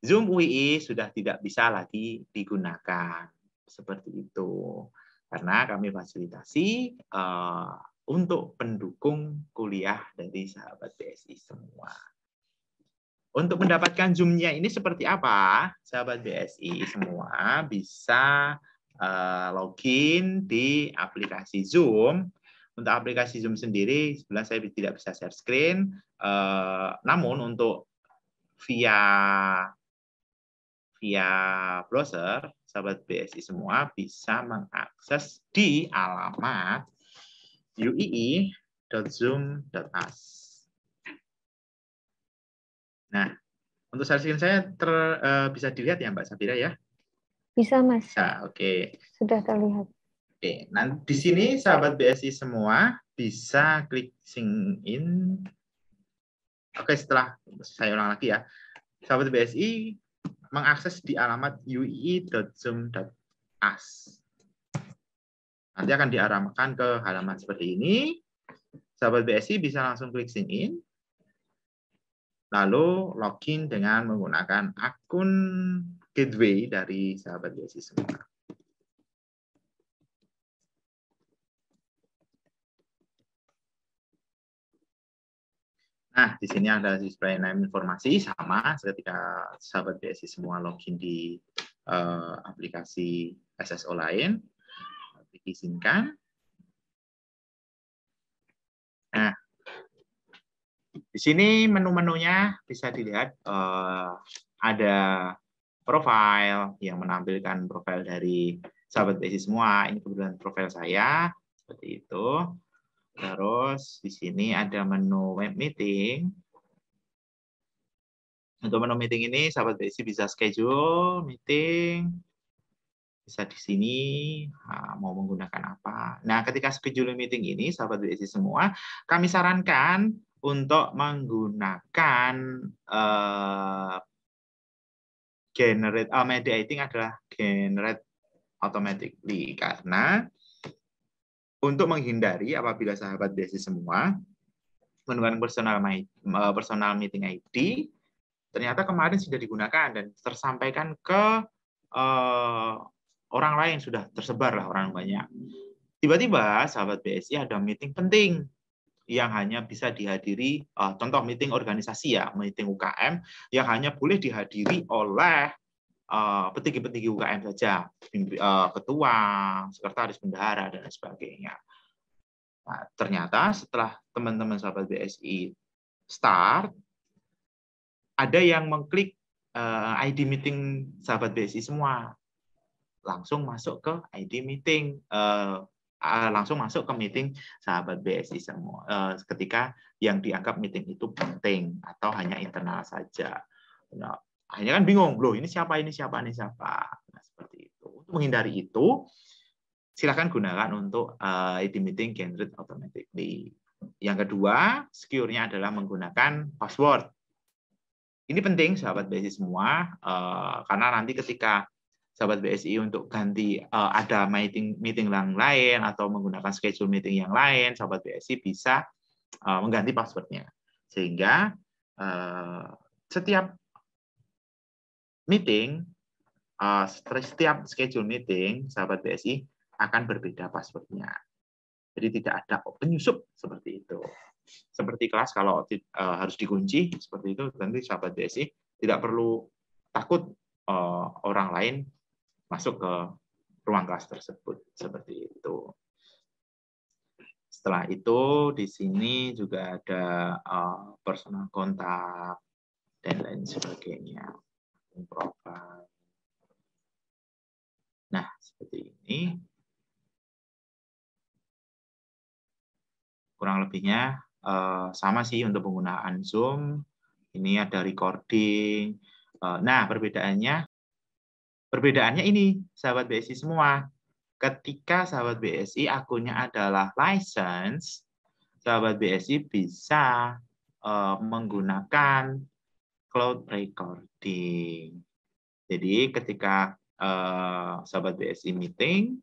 Zoom UI sudah tidak bisa lagi digunakan. Seperti itu. Karena kami fasilitasi untuk pendukung kuliah dari sahabat BSI semua. Untuk mendapatkan Zoom-nya ini seperti apa? Sahabat BSI semua bisa login di aplikasi Zoom. Untuk aplikasi Zoom sendiri, sebenarnya saya tidak bisa share screen. Namun untuk via browser, sahabat BSI semua bisa mengakses di alamat uii.zoom.us. Nah, untuk share screen saya bisa dilihat ya Mbak Sabira ya? Bisa Mas. Bisa, oke. Sudah terlihat. Oke, nah di sini sahabat BSI semua bisa klik sign in. Oke, setelah saya ulang lagi ya. Sahabat BSI mengakses di alamat uii.zoom.us. Nanti akan diarahkan ke halaman seperti ini. Sahabat BSI bisa langsung klik sign in. Lalu login dengan menggunakan akun gateway dari sahabat BSI semua. Nah, di sini ada display name informasi sama ketika sahabat BSI semua login di aplikasi SSO lain. Diizinkan. Nah, di sini menu-menunya bisa dilihat ada profile yang menampilkan profil dari sahabat BSI semua. Ini kebetulan profil saya seperti itu. Terus di sini ada menu web meeting. Untuk menu meeting ini sahabat BSI bisa schedule meeting. Bisa di sini mau menggunakan apa. Nah, ketika schedule meeting ini sahabat BSI semua, kami sarankan untuk menggunakan generate media editing adalah generate automatically, karena untuk menghindari apabila sahabat BSI semua menggunakan personal meeting ID, ternyata kemarin sudah digunakan dan tersampaikan ke orang lain, sudah tersebar lah orang banyak. Tiba-tiba sahabat BSI ada meeting penting yang hanya bisa dihadiri, contoh meeting organisasi ya, meeting UKM yang hanya boleh dihadiri oleh petinggi-petinggi UKM saja, ketua, sekretaris bendahara, dan sebagainya. Nah, ternyata setelah teman-teman sahabat BSI start, ada yang mengklik ID meeting sahabat BSI semua, langsung masuk ke ID meeting, langsung masuk ke meeting sahabat BSI semua ketika yang dianggap meeting itu penting atau hanya internal saja. Nah, akhirnya kan bingung, loh ini siapa, ini siapa, ini siapa. Nah, seperti itu. Untuk menghindari itu, silakan gunakan untuk ID meeting generate automatically. Yang kedua, secure-nya adalah menggunakan password. Ini penting sahabat BSI semua, karena nanti ketika sahabat BSI untuk ganti ada meeting yang lain atau menggunakan schedule meeting yang lain, sahabat BSI bisa mengganti passwordnya, sehingga setiap meeting, setiap schedule meeting sahabat BSI akan berbeda passwordnya. Jadi tidak ada penyusup seperti itu. Seperti kelas kalau harus dikunci seperti itu, nanti sahabat BSI tidak perlu takut orang lain masuk ke ruang kelas tersebut, seperti itu. Setelah itu di sini juga ada personal kontak dan lain sebagainya, profile. Nah, seperti ini. Kurang lebihnya sama sih untuk penggunaan Zoom. Ini ada recording. Nah, perbedaannya ini, sahabat BSI semua. Ketika sahabat BSI akunnya adalah license, sahabat BSI bisa menggunakan cloud recording. Jadi ketika sahabat BSI meeting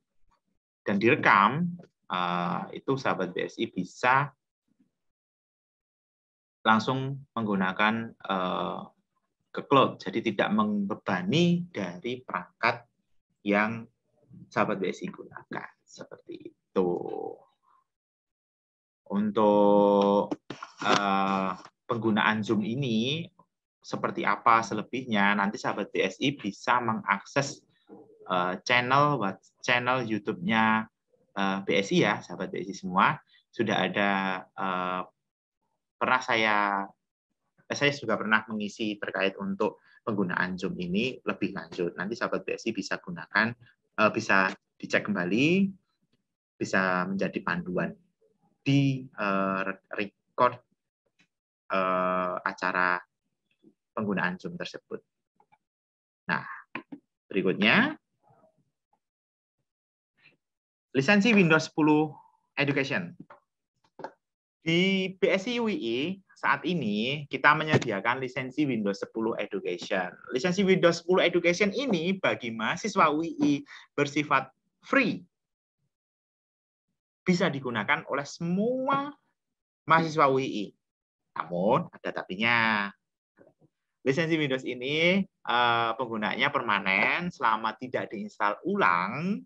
dan direkam, itu sahabat BSI bisa langsung menggunakan ke cloud, jadi tidak membebani dari perangkat yang sahabat BSI gunakan, seperti itu. Untuk penggunaan Zoom ini seperti apa selebihnya, nanti sahabat BSI bisa mengakses channel YouTube-nya BSI ya, sahabat BSI semua. Sudah ada saya juga pernah mengisi terkait untuk penggunaan Zoom ini lebih lanjut. Nanti sahabat BSI bisa gunakan, bisa dicek kembali, bisa menjadi panduan di record acara penggunaan Zoom tersebut. Nah, berikutnya lisensi Windows 10 Education. Di BSI UI saat ini kita menyediakan lisensi Windows 10 Education. Lisensi Windows 10 Education ini bagi mahasiswa UI bersifat free. Bisa digunakan oleh semua mahasiswa UI. Namun ada tapinya. Lisensi Windows ini penggunanya permanen selama tidak diinstal ulang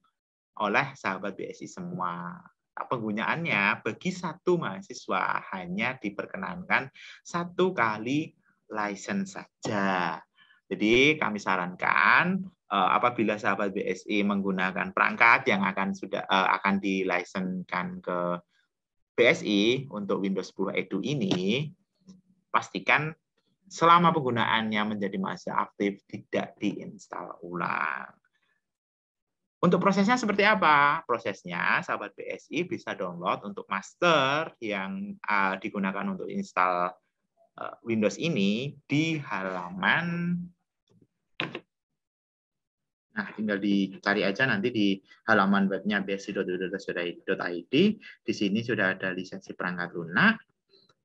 oleh sahabat BSI semua. Penggunaannya bagi satu mahasiswa hanya diperkenankan 1 kali license saja. Jadi kami sarankan apabila sahabat BSI menggunakan perangkat yang akan dilisensikan ke BSI untuk Windows 10 Edu ini, pastikan selama penggunaannya menjadi masih aktif tidak diinstal ulang. Untuk prosesnya seperti apa? Prosesnya, sahabat BSI bisa download untuk master yang digunakan untuk install Windows ini di halaman, nah tinggal dicari aja nanti di halaman webnya bsi.udk.id. Di sini sudah ada lisensi perangkat lunak.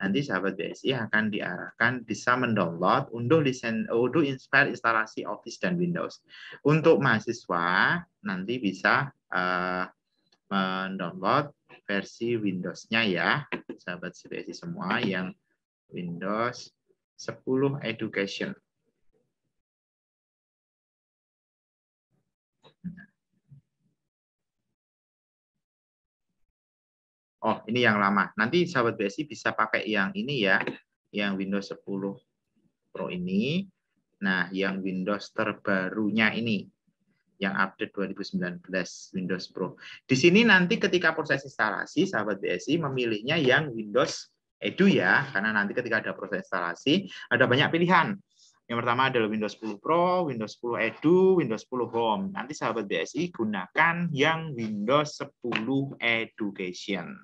Nanti sahabat BSI akan diarahkan bisa mendownload untuk install instalasi Office dan Windows. Untuk mahasiswa nanti bisa mendownload versi Windows-nya ya, sahabat BSI semua yang Windows 10 Education. Oh, ini yang lama. Nanti sahabat BSI bisa pakai yang ini ya, yang Windows 10 Pro ini. Nah, yang Windows terbarunya ini, yang update 2019 Windows Pro. Di sini nanti ketika proses instalasi, sahabat BSI memilihnya yang Windows Edu ya, karena nanti ketika ada proses instalasi, ada banyak pilihan. Yang pertama adalah Windows 10 Pro, Windows 10 Edu, Windows 10 Home. Nanti sahabat BSI gunakan yang Windows 10 Education.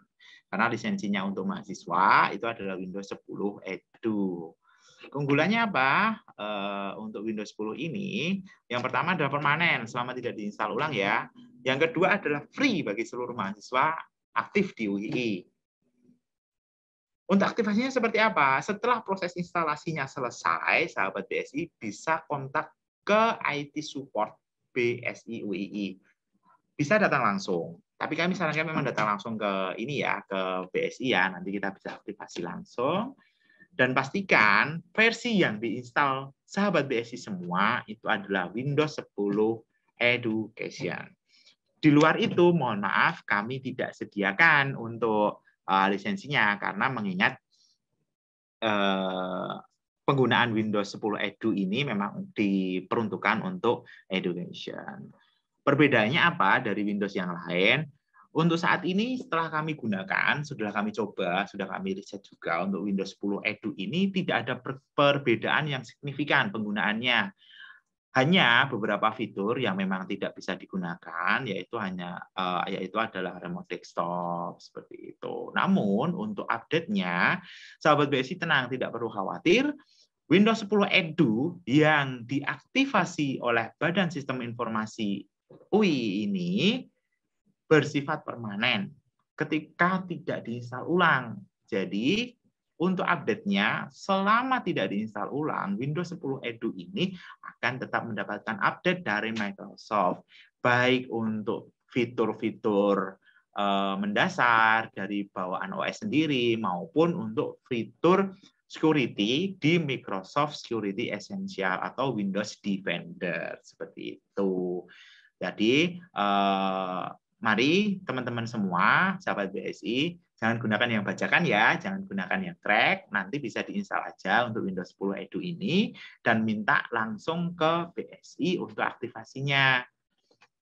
Karena lisensinya untuk mahasiswa itu adalah Windows 10 Edu. Keunggulannya apa? Untuk Windows 10 ini, yang pertama adalah permanen, selama tidak diinstal ulang ya. Yang kedua adalah free bagi seluruh mahasiswa aktif di UII. Untuk aktivasinya seperti apa? Setelah proses instalasinya selesai, sahabat BSI bisa kontak ke IT support BSI UII. Bisa datang langsung. Tapi kami sarankan memang datang langsung ke ini ya, ke BSI ya. Nanti kita bisa aktivasi langsung. Dan pastikan versi yang diinstal sahabat BSI semua itu adalah Windows 10 Education. Di luar itu, mohon maaf, kami tidak sediakan untuk lisensinya karena mengingat penggunaan Windows 10 Edu ini memang diperuntukkan untuk education. Perbedaannya apa dari Windows yang lain? Untuk saat ini setelah kami gunakan, sudah kami coba, sudah kami riset juga untuk Windows 10 Edu ini tidak ada perbedaan yang signifikan penggunaannya. Hanya beberapa fitur yang memang tidak bisa digunakan, yaitu adalah remote desktop seperti itu. Namun untuk update-nya, sahabat BSI tenang, tidak perlu khawatir. Windows 10 Edu yang diaktifasi oleh Badan Sistem Informasi UI ini bersifat permanen ketika tidak diinstal ulang. Jadi untuk update-nya, selama tidak diinstal ulang, Windows 10 Edu ini akan tetap mendapatkan update dari Microsoft, baik untuk fitur-fitur mendasar dari bawaan OS sendiri, maupun untuk fitur security di Microsoft Security Essential atau Windows Defender, seperti itu. Jadi, mari teman-teman semua, sahabat BSI, jangan gunakan yang bajakan ya, jangan gunakan yang track, nanti bisa diinstal aja untuk Windows 10 Edu ini, dan minta langsung ke BSI untuk aktivasinya.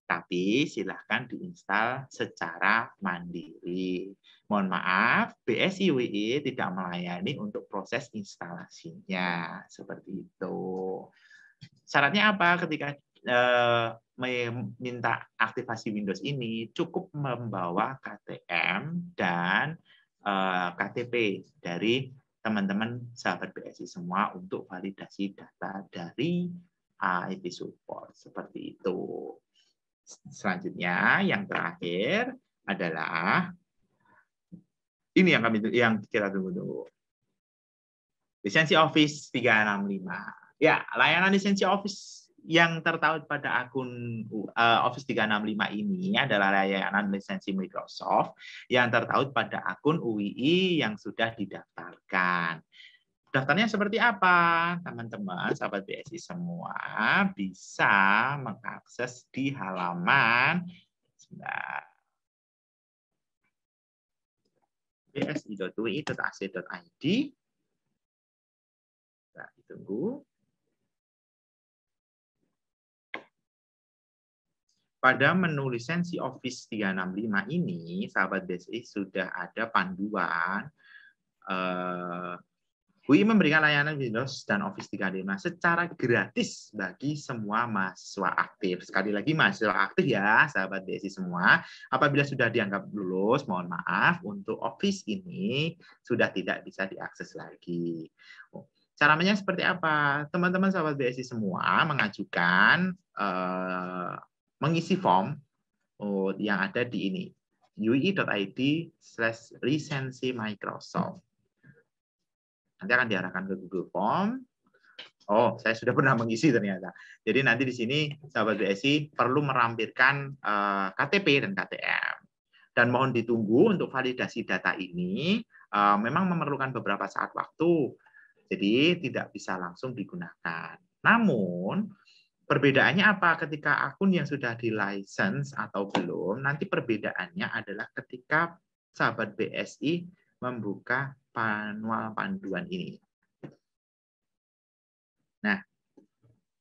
Tapi silahkan diinstal secara mandiri. Mohon maaf, BSI UI tidak melayani untuk proses instalasinya. Seperti itu. Syaratnya apa ketika meminta aktivasi Windows ini? Cukup membawa KTM dan KTP dari teman-teman sahabat BSI semua untuk validasi data dari IT support. Seperti itu. Selanjutnya, yang terakhir adalah ini yang kita tunggu-tunggu. Lisensi Office 365. Ya, layanan lisensi Office yang tertaut pada akun Office 365 ini adalah layanan lisensi Microsoft yang tertaut pada akun UII yang sudah didaftarkan. Daftarnya seperti apa? Teman-teman, sahabat BSI semua bisa mengakses di halaman bsi.ui.ac.id. Nah, ditunggu. Pada menu lisensi Office 365 ini, sahabat BSI sudah ada panduan UI memberikan layanan Windows dan Office 365 secara gratis bagi semua mahasiswa aktif. Sekali lagi mahasiswa aktif ya, sahabat BSI semua. Apabila sudah dianggap lulus, mohon maaf, untuk Office ini sudah tidak bisa diakses lagi. Cara mainnya seperti apa? Teman-teman sahabat BSI semua mengajukan, mengisi form yang ada di ini, ui.id/lisensi Microsoft. Nanti akan diarahkan ke Google Form. Oh, saya sudah pernah mengisi ternyata. Jadi nanti di sini sahabat BSI perlu merampilkan KTP dan KTM. Dan mohon ditunggu untuk validasi data ini. Memang memerlukan beberapa saat waktu. Jadi tidak bisa langsung digunakan. Namun perbedaannya apa ketika akun yang sudah di license atau belum? Nanti perbedaannya adalah ketika sahabat BSI membuka manual panduan ini. Nah,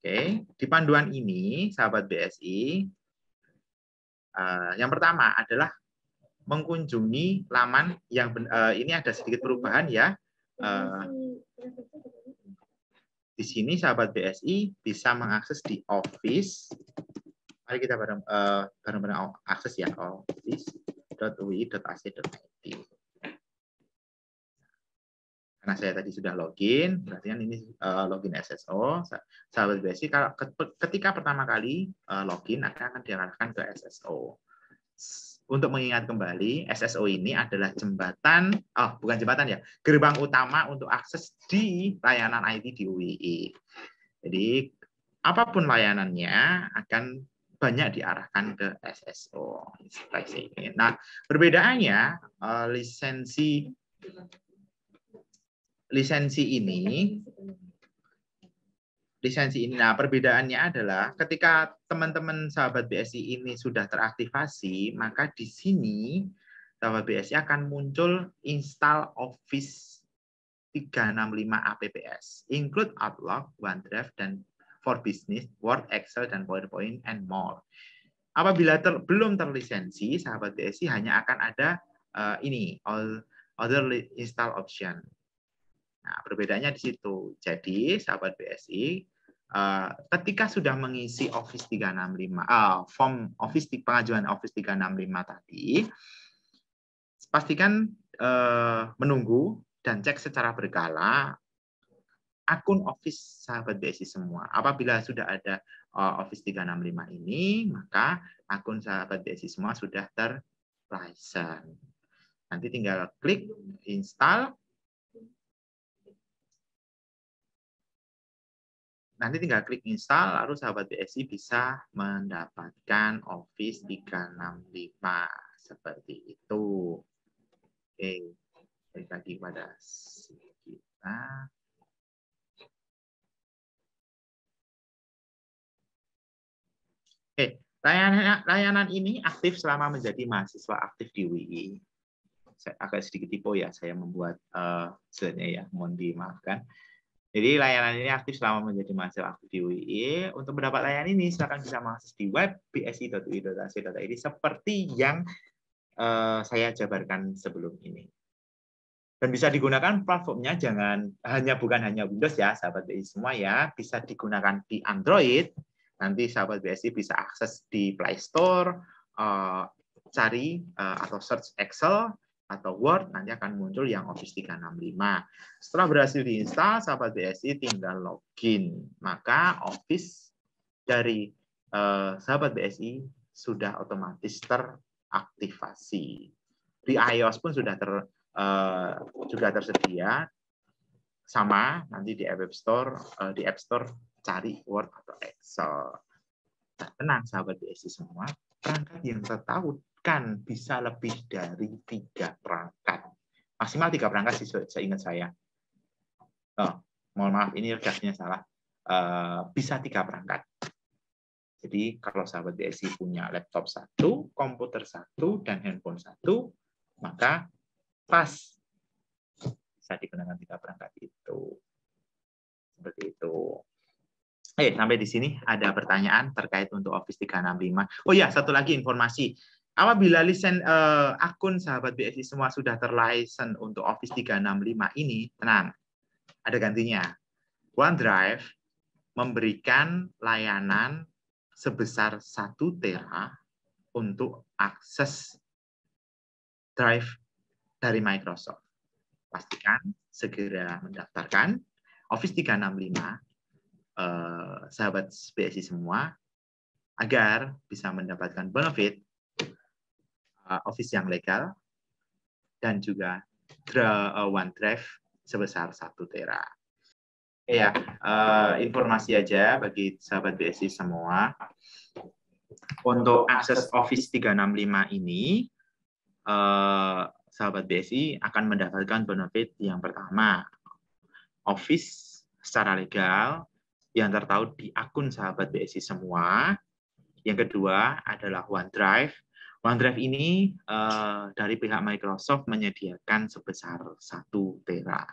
oke, di panduan ini, sahabat BSI, yang pertama adalah mengunjungi laman yang ini ada sedikit perubahan ya. Di sini sahabat BSI bisa mengakses di Office. Mari kita bareng-bareng akses ya, office.ui.ac.id. Karena saya tadi sudah login, berarti kan ini login SSO. Sahabat BSI, ketika pertama kali login, akan diarahkan ke SSO. Untuk mengingat kembali, SSO ini adalah jembatan, bukan jembatan ya, gerbang utama untuk akses di layanan IT di UI. Jadi, apapun layanannya akan banyak diarahkan ke SSO. Nah, perbedaannya, lisensi ini, nah perbedaannya adalah ketika teman-teman sahabat BSI ini sudah teraktivasi, maka di sini sahabat BSI akan muncul install Office 365 APPS, include Outlook, OneDrive, dan for Business, Word, Excel, dan PowerPoint, and more. Apabila belum terlisensi, sahabat BSI hanya akan ada ini, other install option. Nah, perbedaannya di situ. Jadi, sahabat BSI, ketika sudah mengisi Office 365, form Office pengajuan Office 365 tadi, pastikan menunggu dan cek secara berkala akun Office sahabat BSI semua. Apabila sudah ada Office 365 ini, maka akun sahabat BSI semua sudah terlicense. Nanti tinggal klik install. Nanti tinggal klik install, lalu sahabat BSI bisa mendapatkan Office 365 seperti itu. Oke, balik lagi pada kita. Oke, layanan ini aktif selama menjadi mahasiswa aktif di UI. Saya agak sedikit typo ya, saya membuat slide-nya ya, mohon dimaafkan. Jadi layanan ini aktif selama menjadi mahasiswa aktif di UI. Untuk mendapat layanan ini, silakan bisa mengakses di web bsi.ui.ac.id seperti yang saya jabarkan sebelum ini. Dan bisa digunakan platformnya bukan hanya Windows ya, sahabat BSI semua ya, bisa digunakan di Android. Nanti sahabat BSI bisa akses di Play Store, cari atau search Excel atau Word, nanti akan muncul yang Office 365. Setelah berhasil diinstal, sahabat BSI tinggal login. Maka Office dari sahabat BSI sudah otomatis teraktivasi. Di iOS pun sudah juga tersedia. Sama, nanti di App Store cari Word atau Excel. Nah, tenang sahabat BSI semua, perangkat yang tertaut kan bisa lebih dari 3 perangkat. Maksimal 3 perangkat sih seingat saya. Mohon maaf, ini redaksinya salah. Bisa 3 perangkat. Jadi kalau sahabat BSI punya laptop 1, komputer 1, dan handphone 1, maka pas bisa digunakan 3 perangkat itu. Seperti itu. Sampai di sini ada pertanyaan terkait untuk Office 365. Oh ya, satu lagi informasi. Apabila akun sahabat BSI semua sudah terlicense untuk Office 365 ini, tenang. ada gantinya. OneDrive memberikan layanan sebesar 1 tera untuk akses drive dari Microsoft. Pastikan segera mendaftarkan Office 365, sahabat BSI semua, agar bisa mendapatkan benefit Office yang legal dan juga OneDrive sebesar 1 tera. Ya, informasi aja bagi sahabat BSI semua. Untuk akses Office 365 ini, sahabat BSI akan mendapatkan benefit yang pertama, Office secara legal yang tertaut di akun sahabat BSI semua. Yang kedua adalah OneDrive. OneDrive ini dari pihak Microsoft menyediakan sebesar 1 tera.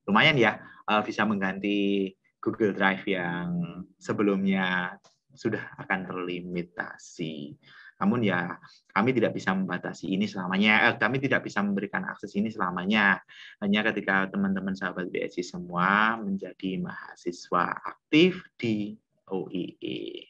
Lumayan ya, bisa mengganti Google Drive yang sebelumnya sudah akan terlimitasi. Namun ya, kami tidak bisa membatasi ini selamanya. Kami tidak bisa memberikan akses ini selamanya. Hanya ketika teman-teman sahabat BSI semua menjadi mahasiswa aktif di OIE.